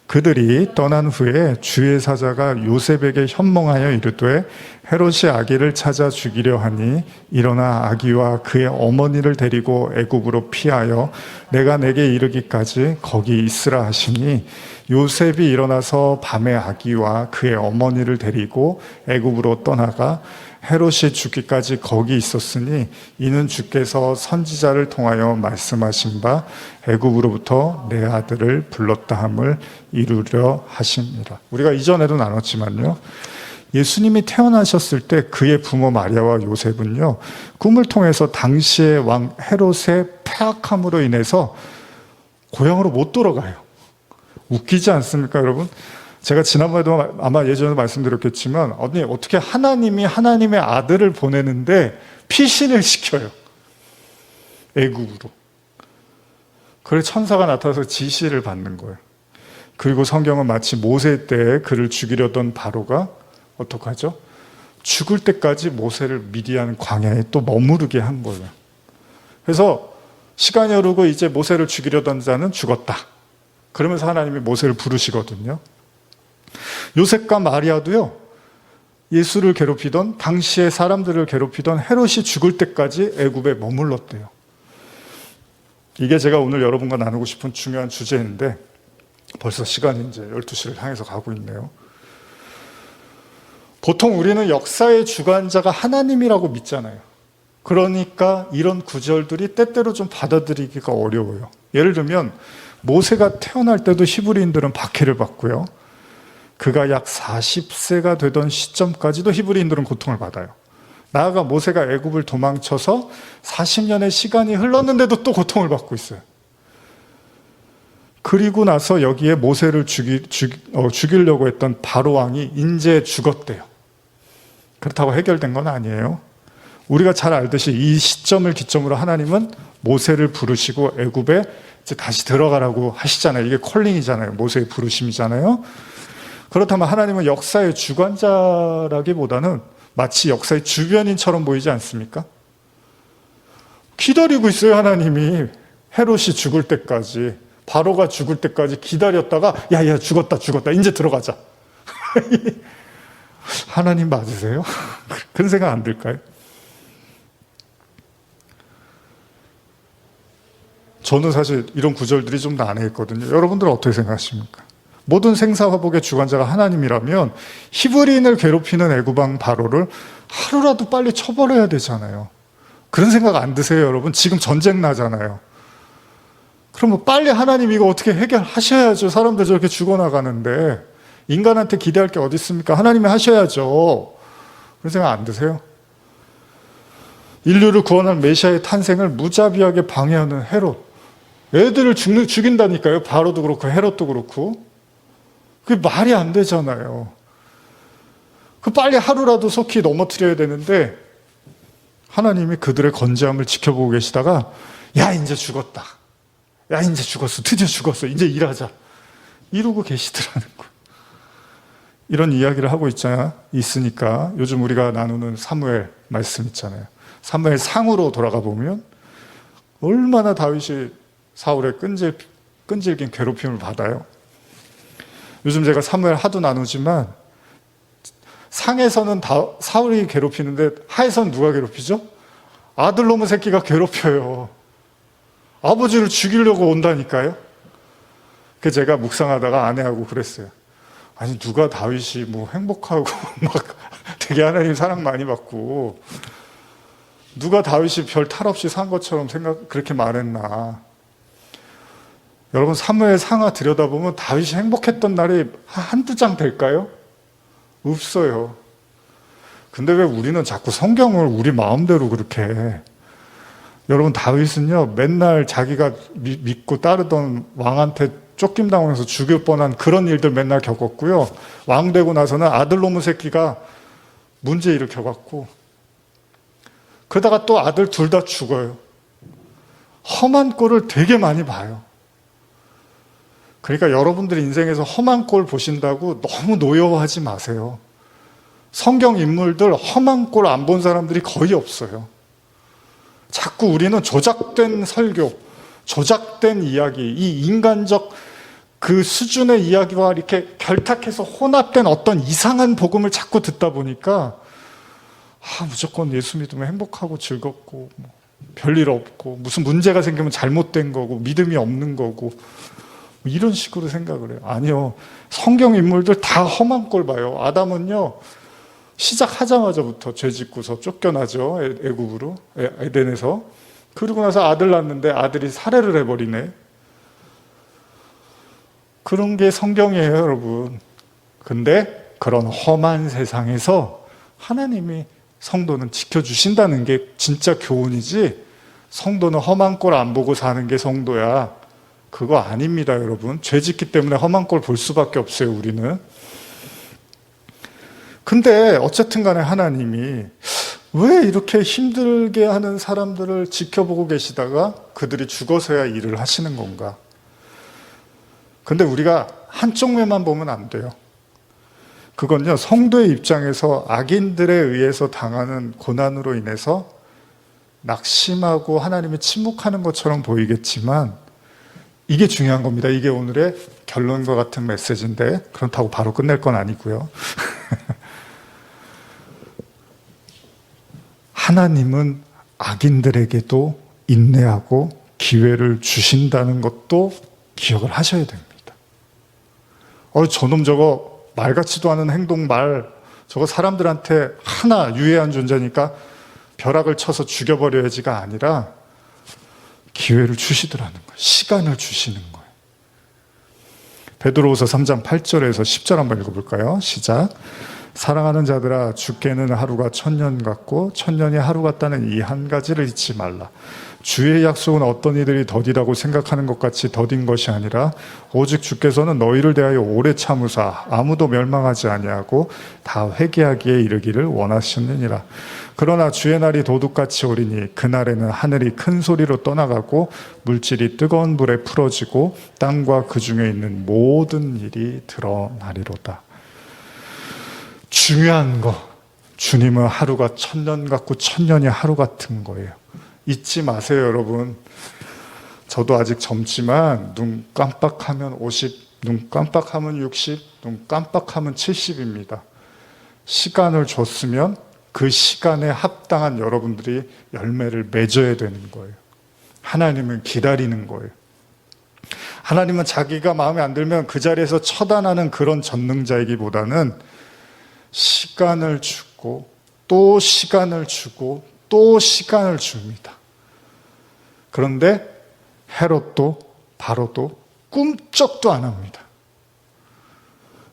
그들이 떠난 후에 주의 사자가 요셉에게 현몽하여 이르되 헤롯이 아기를 찾아 죽이려 하니 일어나 아기와 그의 어머니를 데리고 애굽으로 피하여 내가 내게 이르기까지 거기 있으라 하시니 요셉이 일어나서 밤에 아기와 그의 어머니를 데리고 애굽으로 떠나가 헤롯이 죽기까지 거기 있었으니 이는 주께서 선지자를 통하여 말씀하신 바 애굽으로부터 내 아들을 불렀다 함을 이루려 하십니다. 우리가 이전에도 나눴지만요, 예수님이 태어나셨을 때 그의 부모 마리아와 요셉은요, 꿈을 통해서 당시의 왕 헤롯의 폐악함으로 인해서 고향으로 못 돌아가요. 웃기지 않습니까, 여러분? 제가 지난번에도 아마 예전에 말씀드렸겠지만 어떻게 하나님이 하나님의 아들을 보내는데 피신을 시켜요. 애굽으로. 그래서 천사가 나타나서 지시를 받는 거예요. 그리고 성경은 마치 모세 때 그를 죽이려던 바로가 어떡하죠? 죽을 때까지 모세를 미디안 광야에 또 머무르게 한 거예요. 그래서 시간이 흐르고 이제 모세를 죽이려던 자는 죽었다. 그러면서 하나님이 모세를 부르시거든요. 요셉과 마리아도요, 예수를 괴롭히던, 당시의 사람들을 괴롭히던 헤롯이 죽을 때까지 애굽에 머물렀대요. 이게 제가 오늘 여러분과 나누고 싶은 중요한 주제인데 벌써 시간이 이제 12시를 향해서 가고 있네요. 보통 우리는 역사의 주관자가 하나님이라고 믿잖아요. 그러니까 이런 구절들이 때때로 좀 받아들이기가 어려워요. 예를 들면 모세가 태어날 때도 히브리인들은 박해를 받고요. 그가 약 40세가 되던 시점까지도 히브리인들은 고통을 받아요. 나아가 모세가 애굽을 도망쳐서 40년의 시간이 흘렀는데도 또 고통을 받고 있어요. 그리고 나서 여기에 모세를 죽이려고 했던 바로 왕이 이제 죽었대요. 그렇다고 해결된 건 아니에요. 우리가 잘 알듯이 이 시점을 기점으로 하나님은 모세를 부르시고 애굽에 이제 다시 들어가라고 하시잖아요. 이게 콜링이잖아요. 모세의 부르심이잖아요. 그렇다면 하나님은 역사의 주관자라기보다는 마치 역사의 주변인처럼 보이지 않습니까? 기다리고 있어요, 하나님이. 헤롯이 죽을 때까지, 바로가 죽을 때까지 기다렸다가 야 죽었다 이제 들어가자. 하나님 맞으세요? 그런 생각 안 들까요? 저는 사실 이런 구절들이 좀 난해했거든요. 여러분들은 어떻게 생각하십니까? 모든 생사화복의 주관자가 하나님이라면 히브리인을 괴롭히는 애굽왕 바로를 하루라도 빨리 처벌해야 되잖아요. 그런 생각 안 드세요, 여러분? 지금 전쟁 나잖아요. 그러면 빨리 하나님 이거 어떻게 해결하셔야죠. 사람들 저렇게 죽어나가는데 인간한테 기대할 게 어디 있습니까? 하나님이 하셔야죠. 그런 생각 안 드세요? 인류를 구원할 메시아의 탄생을 무자비하게 방해하는 헤롯. 애들을 죽인다니까요. 바로도 그렇고 헤롯도 그렇고. 그게 말이 안 되잖아요. 그 빨리 하루라도 속히 넘어뜨려야 되는데 하나님이 그들의 건재함을 지켜보고 계시다가 야 이제 죽었다. 야 이제 죽었어. 드디어 죽었어. 이제 일하자. 이러고 계시더라는 거예요. 이런 이야기를 하고 있으니까 요즘 우리가 나누는 사무엘 말씀 있잖아요. 사무엘 상으로 돌아가 보면 얼마나 다윗이 사울의 끈질긴 괴롭힘을 받아요. 요즘 제가 사무엘 하도 나누지만 상에서는 사울이 괴롭히는데 하에서는 누가 괴롭히죠? 아들놈의 새끼가 괴롭혀요. 아버지를 죽이려고 온다니까요. 그래서 제가 묵상하다가 아내하고 그랬어요. 아니 누가 다윗이 뭐 행복하고 막 되게 하나님 사랑 많이 받고 누가 다윗이 별 탈 없이 산 것처럼 그렇게 말했나. 여러분 사무엘 상하 들여다보면 다윗이 행복했던 날이 한두 장 될까요? 없어요. 근데 왜 우리는 자꾸 성경을 우리 마음대로 그렇게 해? 여러분 다윗은요 맨날 자기가 믿고 따르던 왕한테 쫓김당해서 죽을 뻔한 그런 일들 맨날 겪었고요. 왕 되고 나서는 아들놈의 새끼가 문제 일으켜갖고 그러다가 또 아들 둘 다 죽어요. 험한 꼴을 되게 많이 봐요. 그러니까 여러분들 인생에서 험한 꼴 보신다고 너무 노여워하지 마세요. 성경 인물들 험한 꼴 안 본 사람들이 거의 없어요. 자꾸 우리는 조작된 설교, 조작된 이야기, 이 인간적 그 수준의 이야기와 이렇게 결탁해서 혼합된 어떤 이상한 복음을 자꾸 듣다 보니까 무조건 예수 믿으면 행복하고 즐겁고 뭐 별일 없고 무슨 문제가 생기면 잘못된 거고 믿음이 없는 거고 이런 식으로 생각을 해요. 아니요. 성경 인물들 다 험한 꼴 봐요. 아담은요. 시작하자마자부터 죄 짓고서 쫓겨나죠. 애굽으로, 에덴에서. 그러고 나서 아들 낳았는데 아들이 살해를 해버리네. 그런 게 성경이에요, 여러분. 근데 그런 험한 세상에서 하나님이 성도는 지켜주신다는 게 진짜 교훈이지 성도는 험한 꼴 안 보고 사는 게 성도야. 그거 아닙니다, 여러분. 죄 짓기 때문에 험한 꼴 볼 수밖에 없어요, 우리는. 근데 어쨌든 간에 하나님이 왜 이렇게 힘들게 하는 사람들을 지켜보고 계시다가 그들이 죽어서야 일을 하시는 건가? 근데 우리가 한쪽 면만 보면 안 돼요. 그건요, 성도의 입장에서 악인들에 의해서 당하는 고난으로 인해서 낙심하고 하나님이 침묵하는 것처럼 보이겠지만 이게 중요한 겁니다. 이게 오늘의 결론과 같은 메시지인데 그렇다고 바로 끝낼 건 아니고요. 하나님은 악인들에게도 인내하고 기회를 주신다는 것도 기억을 하셔야 됩니다. 저놈 저거 말 같지도 않은 행동 저거 사람들한테 하나 유해한 존재니까 벼락을 쳐서 죽여버려야지가 아니라 기회를 주시더라는 거예요. 시간을 주시는 거예요. 베드로후서 3장 8절에서 10절 한번 읽어볼까요? 시작. 사랑하는 자들아, 주께는 하루가 1000년 같고 1000년이 하루 같다는 이 한 가지를 잊지 말라. 주의 약속은 어떤 이들이 더디다고 생각하는 것 같이 더딘 것이 아니라 오직 주께서는 너희를 대하여 오래 참으사 아무도 멸망하지 아니하고 다 회개하기에 이르기를 원하시느니라. 그러나 주의 날이 도둑같이 오리니 그날에는 하늘이 큰 소리로 떠나가고 물질이 뜨거운 불에 풀어지고 땅과 그 중에 있는 모든 일이 드러나리로다. 중요한 거, 주님은 하루가 1000년 같고 1000년이 하루 같은 거예요. 잊지 마세요, 여러분. 저도 아직 젊지만 눈 깜빡하면 50, 눈 깜빡하면 60, 눈 깜빡하면 70입니다. 시간을 줬으면 그 시간에 합당한 여러분들이 열매를 맺어야 되는 거예요. 하나님은 기다리는 거예요. 하나님은 자기가 마음에 안 들면 그 자리에서 처단하는 그런 전능자이기보다는 시간을 주고 또 시간을 주고 또 시간을 줍니다. 그런데 헤롯도 바로도 꿈쩍도 안 합니다.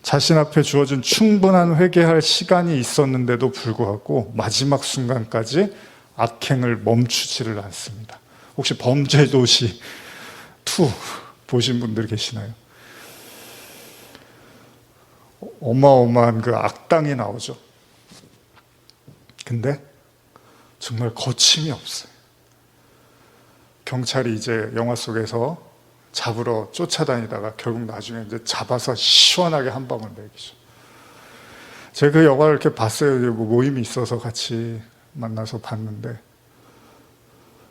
자신 앞에 주어진 충분한 회개할 시간이 있었는데도 불구하고 마지막 순간까지 악행을 멈추지를 않습니다. 혹시 범죄도시 2 보신 분들 계시나요? 어마어마한 그 악당이 나오죠. 근데 정말 거침이 없어요. 경찰이 이제 영화 속에서 잡으러 쫓아다니다가 결국 나중에 이제 잡아서 시원하게 한 방울 먹이죠. 제가 그 영화를 이렇게 봤어요. 모임이 있어서 같이 만나서 봤는데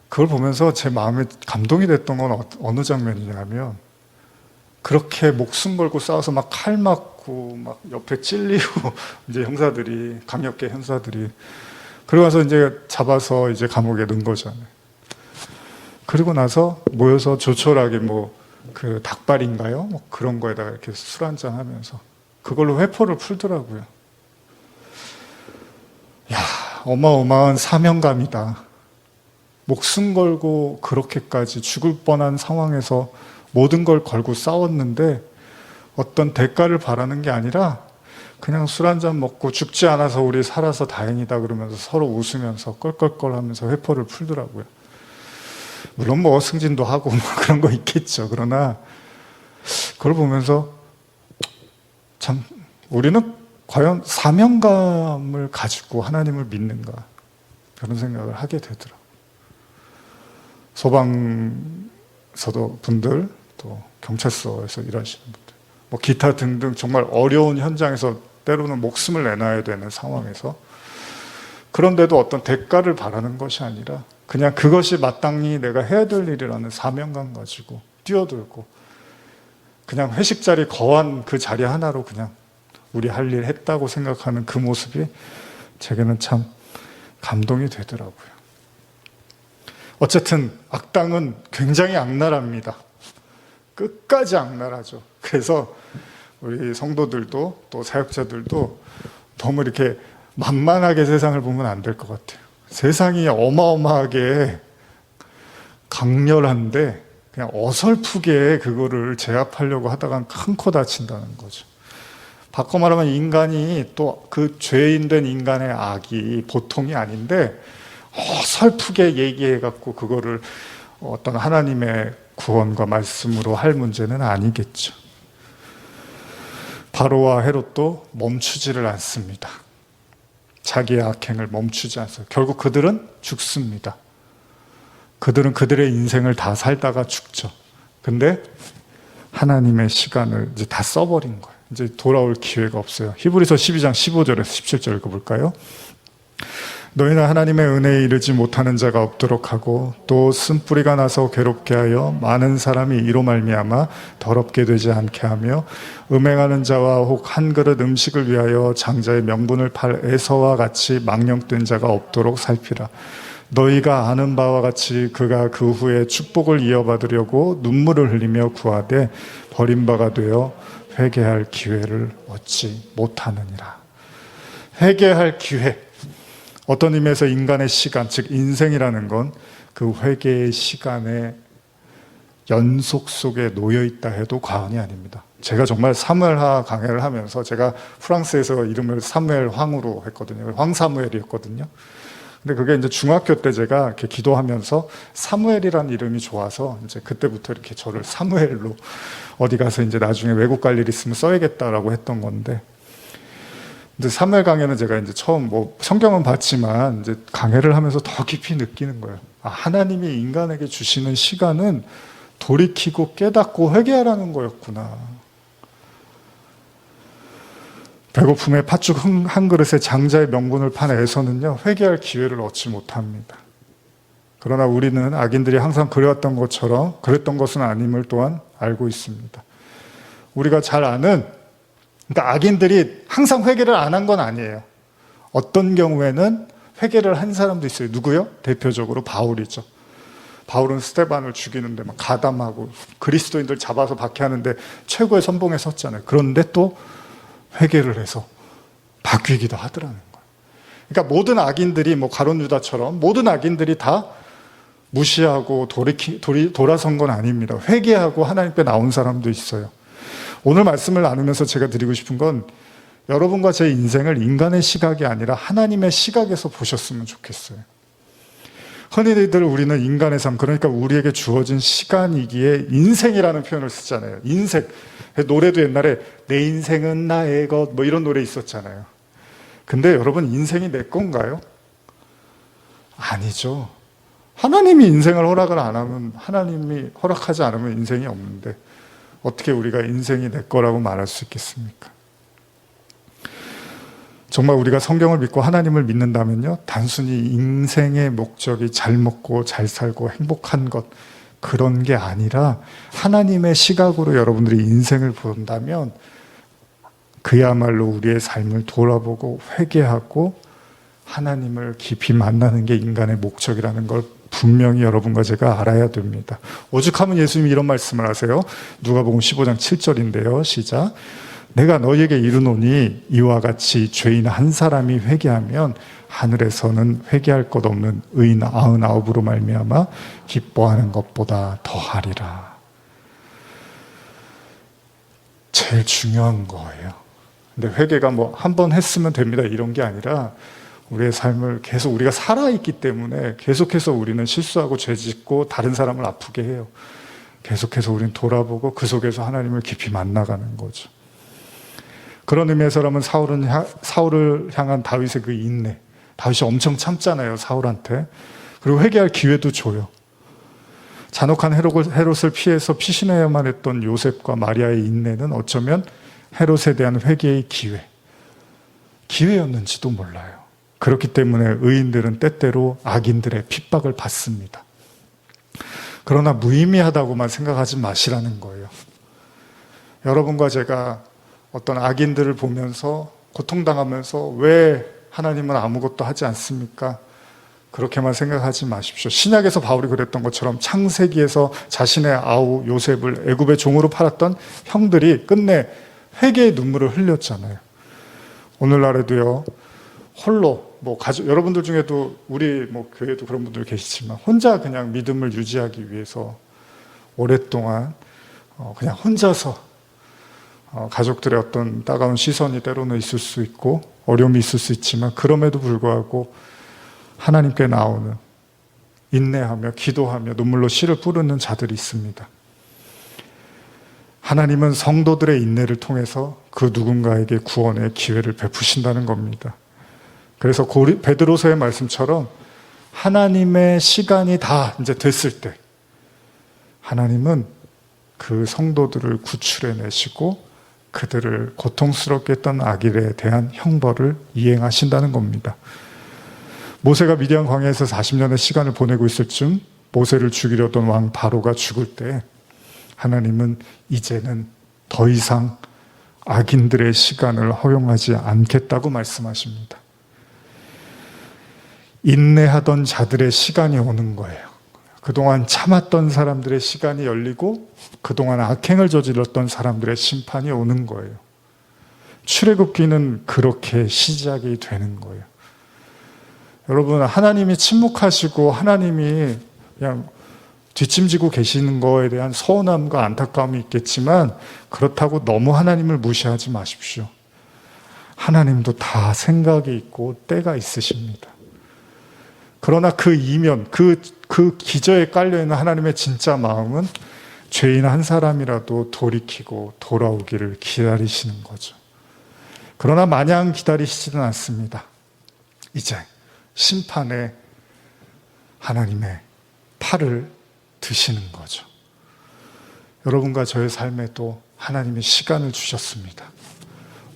그걸 보면서 제 마음에 감동이 됐던 건 어느 장면이냐면 그렇게 목숨 걸고 싸워서 막 칼 맞고 막 옆에 찔리고 이제 형사들이 강력계 형사들이 그러고 나서 이제 잡아서 이제 감옥에 넣은 거잖아요. 그리고 나서 모여서 조촐하게 그 닭발인가요? 그런 거에다가 이렇게 술 한잔 하면서 그걸로 회포를 풀더라고요. 야, 어마어마한 사명감이다. 목숨 걸고 그렇게까지 죽을 뻔한 상황에서 모든 걸 걸고 싸웠는데 어떤 대가를 바라는 게 아니라 그냥 술 한잔 먹고 죽지 않아서 우리 살아서 다행이다 그러면서 서로 웃으면서 껄껄껄 하면서 회포를 풀더라고요. 물론 승진도 하고 그런 거 있겠죠. 그러나 그걸 보면서 참 우리는 과연 사명감을 가지고 하나님을 믿는가 그런 생각을 하게 되더라고요. 소방서도 분들 또 경찰서에서 일하시는 분들 기타 등등 정말 어려운 현장에서 때로는 목숨을 내놔야 되는 상황에서 그런데도 어떤 대가를 바라는 것이 아니라 그냥 그것이 마땅히 내가 해야 될 일이라는 사명감 가지고 뛰어들고 그냥 회식 자리 거한 그 자리 하나로 그냥 우리 할 일 했다고 생각하는 그 모습이 제게는 참 감동이 되더라고요. 어쨌든 악당은 굉장히 악랄합니다. 끝까지 악랄하죠. 그래서 우리 성도들도 또 사역자들도 너무 이렇게 만만하게 세상을 보면 안 될 것 같아요. 세상이 어마어마하게 강렬한데 그냥 어설프게 그거를 제압하려고 하다가 큰 코 다친다는 거죠. 바꿔 말하면 인간이 또 그 죄인된 인간의 악이 보통이 아닌데 어설프게 얘기해갖고 그거를 어떤 하나님의 구원과 말씀으로 할 문제는 아니겠죠. 바로와 헤롯도 멈추지를 않습니다. 자기의 악행을 멈추지 않아요. 결국 그들은 죽습니다. 그들은 그들의 인생을 다 살다가 죽죠. 근데 하나님의 시간을 이제 다 써버린 거예요. 이제 돌아올 기회가 없어요. 히브리서 12장 15절에서 17절 읽어볼까요? 너희는 하나님의 은혜에 이르지 못하는 자가 없도록 하고 또 쓴뿌리가 나서 괴롭게 하여 많은 사람이 이로 말미암아 더럽게 되지 않게 하며 음행하는 자와 혹 한 그릇 음식을 위하여 장자의 명분을 팔 에서와 같이 망령된 자가 없도록 살피라. 너희가 아는 바와 같이 그가 그 후에 축복을 이어받으려고 눈물을 흘리며 구하되 버림바가 되어 회개할 기회를 얻지 못하느니라. 회개할 기회. 어떤 의미에서 인간의 시간, 즉 인생이라는 건 그 회개의 시간의 연속 속에 놓여 있다 해도 과언이 아닙니다. 제가 정말 사무엘하 강해를 하면서 제가 프랑스에서 이름을 사무엘 황으로 했거든요. 황사무엘이었거든요. 근데 그게 이제 중학교 때 제가 이렇게 기도하면서 사무엘이라는 이름이 좋아서 이제 그때부터 이렇게 저를 사무엘로 어디 가서 이제 나중에 외국 갈 일 있으면 써야겠다라고 했던 건데, 근데 사무엘 강해는 제가 이제 처음 뭐 성경은 봤지만 이제 강해를 하면서 더 깊이 느끼는 거예요. 아, 하나님이 인간에게 주시는 시간은 돌이키고 깨닫고 회개하라는 거였구나. 배고픔에 팥죽 한 그릇에 장자의 명분을 판 에서는요, 회개할 기회를 얻지 못합니다. 그러나 우리는 악인들이 항상 그래왔던 것처럼 그랬던 것은 아님을 또한 알고 있습니다. 우리가 잘 아는, 그러니까 악인들이 항상 회개를 안 한 건 아니에요. 어떤 경우에는 회개를 한 사람도 있어요. 누구요? 대표적으로 바울이죠. 바울은 스데반을 죽이는데 막 가담하고 그리스도인들 잡아서 박해하는데 최고의 선봉에 섰잖아요. 그런데 또 회개를 해서 바뀌기도 하더라는 거예요. 그러니까 모든 악인들이 뭐 가룟 유다처럼 모든 악인들이 다 무시하고 돌아선 건 아닙니다. 회개하고 하나님께 나온 사람도 있어요. 오늘 말씀을 나누면서 제가 드리고 싶은 건 여러분과 제 인생을 인간의 시각이 아니라 하나님의 시각에서 보셨으면 좋겠어요. 흔히들 우리는 인간의 삶, 그러니까 우리에게 주어진 시간이기에 인생이라는 표현을 쓰잖아요. 인생. 노래도 옛날에 내 인생은 나의 것 뭐 이런 노래 있었잖아요. 근데 여러분, 인생이 내 건가요? 아니죠. 하나님이 인생을 허락을 안 하면, 하나님이 허락하지 않으면 인생이 없는데 어떻게 우리가 인생이 내 거라고 말할 수 있겠습니까? 정말 우리가 성경을 믿고 하나님을 믿는다면요, 단순히 인생의 목적이 잘 먹고 잘 살고 행복한 것, 그런 게 아니라 하나님의 시각으로 여러분들이 인생을 본다면 그야말로 우리의 삶을 돌아보고 회개하고 하나님을 깊이 만나는 게 인간의 목적이라는 걸 분명히 여러분과 제가 알아야 됩니다. 오죽하면 예수님이 이런 말씀을 하세요. 누가복음 15장 7절인데요. 시작. 내가 너희에게 이르노니 이와 같이 죄인 한 사람이 회개하면 하늘에서는 회개할 것 없는 의인 99으로 말미암아 기뻐하는 것보다 더하리라. 제일 중요한 거예요. 근데 회개가 뭐 한 번 했으면 됩니다 이런 게 아니라 우리의 삶을 계속 우리가 살아있기 때문에 계속해서 우리는 실수하고 죄짓고 다른 사람을 아프게 해요. 계속해서 우리는 돌아보고 그 속에서 하나님을 깊이 만나가는 거죠. 그런 의미에서라면 사울을 향한 다윗의 그 인내, 다윗이 엄청 참잖아요, 사울한테. 그리고 회개할 기회도 줘요. 잔혹한 헤롯을 피해서 피신해야만 했던 요셉과 마리아의 인내는 어쩌면 헤롯에 대한 회개의 기회였는지도 몰라요. 그렇기 때문에 의인들은 때때로 악인들의 핍박을 받습니다. 그러나 무의미하다고만 생각하지 마시라는 거예요. 여러분과 제가 어떤 악인들을 보면서 고통당하면서 왜 하나님은 아무것도 하지 않습니까? 그렇게만 생각하지 마십시오. 신약에서 바울이 그랬던 것처럼 창세기에서 자신의 아우 요셉을 애굽의 종으로 팔았던 형들이 끝내 회개의 눈물을 흘렸잖아요. 오늘날에도요, 홀로 여러분들 중에도 우리 교회도 그런 분들 계시지만 혼자 그냥 믿음을 유지하기 위해서 오랫동안 그냥 혼자서 가족들의 어떤 따가운 시선이 때로는 있을 수 있고 어려움이 있을 수 있지만 그럼에도 불구하고 하나님께 나오는 인내하며 기도하며 눈물로 씨를 뿌리는 자들이 있습니다. 하나님은 성도들의 인내를 통해서 그 누군가에게 구원의 기회를 베푸신다는 겁니다. 그래서 베드로서의 말씀처럼 하나님의 시간이 다 이제 됐을 때 하나님은 그 성도들을 구출해내시고 그들을 고통스럽게 했던 악일에 대한 형벌을 이행하신다는 겁니다. 모세가 미디안 광야에서 40년의 시간을 보내고 있을 즈음 모세를 죽이려던 왕 바로가 죽을 때 하나님은 이제는 더 이상 악인들의 시간을 허용하지 않겠다고 말씀하십니다. 인내하던 자들의 시간이 오는 거예요. 그동안 참았던 사람들의 시간이 열리고 그동안 악행을 저질렀던 사람들의 심판이 오는 거예요. 출애굽기는 그렇게 시작이 되는 거예요. 여러분, 하나님이 침묵하시고 하나님이 그냥 뒷짐지고 계시는 거에 대한 서운함과 안타까움이 있겠지만 그렇다고 너무 하나님을 무시하지 마십시오. 하나님도 다 생각이 있고 때가 있으십니다. 그러나 그 이면, 그 기저에 깔려있는 하나님의 진짜 마음은 죄인 한 사람이라도 돌이키고 돌아오기를 기다리시는 거죠. 그러나 마냥 기다리시지는 않습니다. 이제 심판에 하나님의 팔을 드시는 거죠. 여러분과 저의 삶에도 하나님이 시간을 주셨습니다.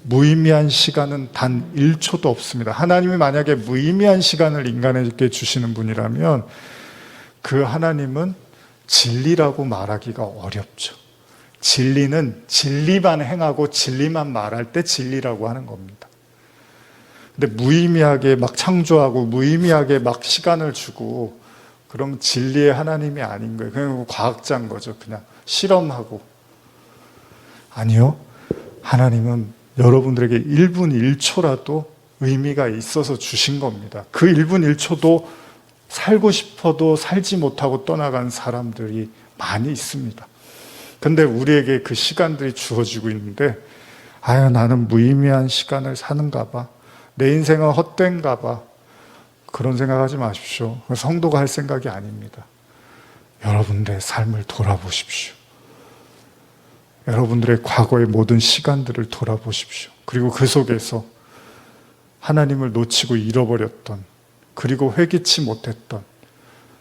무의미한 시간은 단 1초도 없습니다. 하나님이 만약에 무의미한 시간을 인간에게 주시는 분이라면 그 하나님은 진리라고 말하기가 어렵죠. 진리는 진리만 행하고 진리만 말할 때 진리라고 하는 겁니다. 근데 무의미하게 막 창조하고 무의미하게 막 시간을 주고 그럼 진리의 하나님이 아닌 거예요. 그냥 과학자인 거죠. 그냥 실험하고. 아니요. 하나님은 여러분들에게 1분 1초라도 의미가 있어서 주신 겁니다. 그 1분 1초도 살고 싶어도 살지 못하고 떠나간 사람들이 많이 있습니다. 근데 우리에게 그 시간들이 주어지고 있는데 아유, 나는 무의미한 시간을 사는가 봐. 내 인생은 헛된가 봐. 그런 생각하지 마십시오. 성도가 할 생각이 아닙니다. 여러분들의 삶을 돌아보십시오. 여러분들의 과거의 모든 시간들을 돌아보십시오. 그리고 그 속에서 하나님을 놓치고 잃어버렸던, 그리고 회개치 못했던,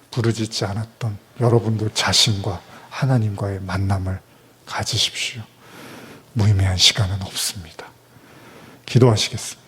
부르짖지 않았던 여러분들 자신과 하나님과의 만남을 가지십시오. 무의미한 시간은 없습니다. 기도하시겠습니다.